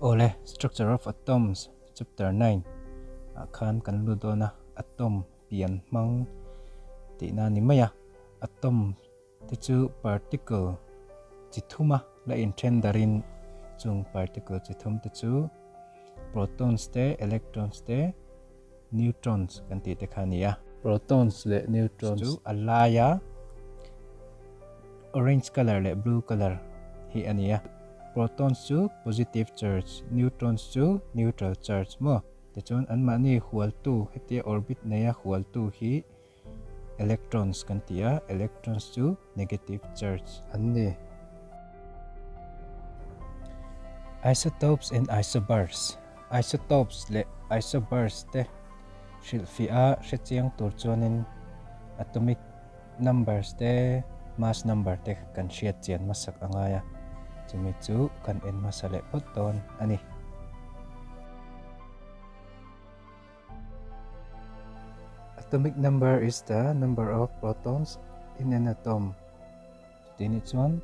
Ole Structure of Atoms Chapter 9 Akhan kan ludo na atom pian mang ti na ni maya atom ti chu particle chithuma la intend darin chung particle chithum ti chu protons te electrons te neutrons kan ti te khania protons le neutrons chu alaya orange color le blue color hi ania protons chu positive charge, neutrons chu neutral charge mo. Tichon an mani hual tu heti orbit naya hual tu hi electrons kan tia, electrons chu negative charge. Anni isotopes and isobars. Isotopes le isobars te shilfia shechiang turchonin atomic numbers te mass number te kan shiat chian masak angaya. Chumichu kan en masale photon ani. Atomic number is the number of protons in an atom. Tinichon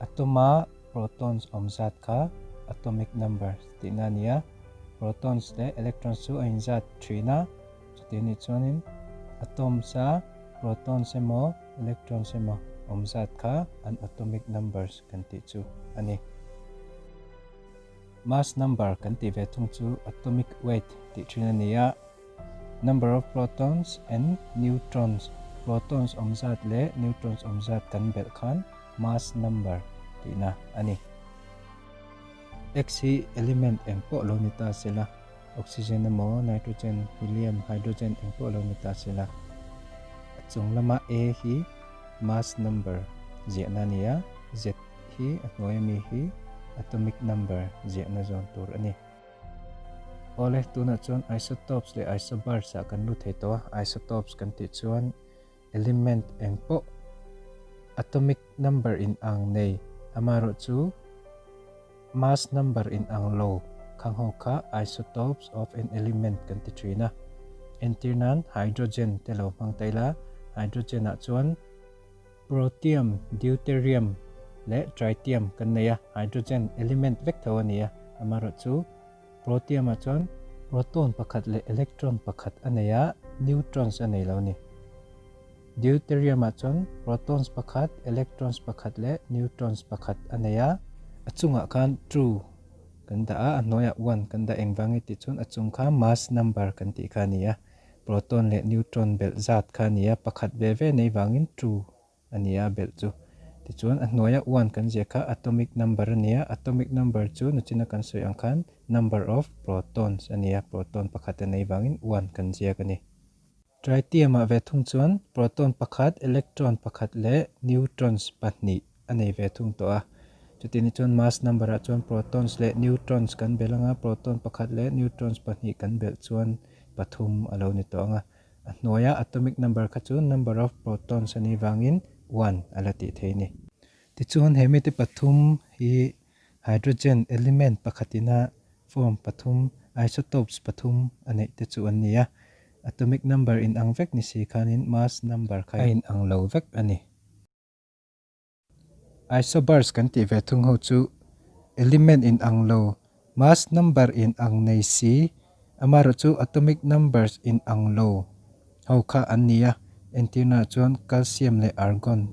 atoma protons omzat ka atomic number. Tinania protons le electrons su ainzat 3 na. Tinichonin atom sa protons mo electrons mo omzat ka an atomic numbers kan ti chu ani. Mass number kan ti vetung chu atomic weight ti trinania number of protons and neutrons. Protons omzat le neutrons omzat kan bel khan mass number ti na ani. X hi element engpo lo nita sila oxygen mo nitrogen helium hydrogen engpo lo nita sila. Chung lama A hi mass number ziana niya Z hi at noemi hi atomic number ziana zon tur ani. Oleh tu na chuan isotopes le isobars sa kan lu thei to isotopes kan ti chuan element engpo atomic number in ang nei amaro chu mass number in ang low khang ho kha isotopes of an element kan ti trina entirnan hydrogen telo mang taila hydrogen a chuan protium, deuterium le tritium kan neya hydrogen element vek thawaniya amaro chu protium a chuan proton pakhat le electron pakhat aneya neutrons anei lo ni. Deuterium a chuan protons pakhat electrons pakhat le neutrons pakhat aneya achunga khan true kan da a noya 1 kan da engwangi ti chuan achung kha mass number kan ti khania proton le neutron bel zat khania pakhat ve ve nei wangin true ania bel chu tichuan a hnuaia 1 kan jekha atomic number ania atomic number chu nuchina kan soi angkhan number of protons ania proton pakhat nei wangin 1 kan jek ani. Tritium a vethung chuan proton pakhat electron pakhat le neutrons pahnih anei vethung to a chutini chuan mass number a chuan protons le neutrons kan belanga proton pakhat le neutrons pahnih kan bel chuan pathum alo ni to anga a hnuaia atomic number kha chu number of protons ani wangin 1 alati theini. Tichuan hemiti pathum hi hydrogen element pakhatina form pathum isotopes pathum ane te chu ania atomic number in ang vek ni si khanin mass number kha in ang lo vek ani. Isobars kan ti vethung ho chu element in ang lo mass number in ang nei si amaro chu atomic numbers in ang lo ho kha ania entina chuan calcium le argon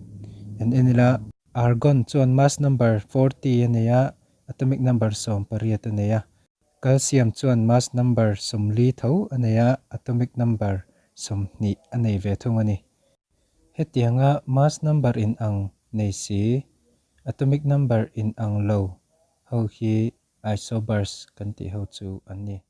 en enila argon chuan mass number 40 ania atomic number som pariat ania calcium chuan mass number som li tho ania atomic number som ni anei vethung ani. Hetianga mass number in ang nei si atomic number in ang low ho hi isobars kan ti ho chu ani.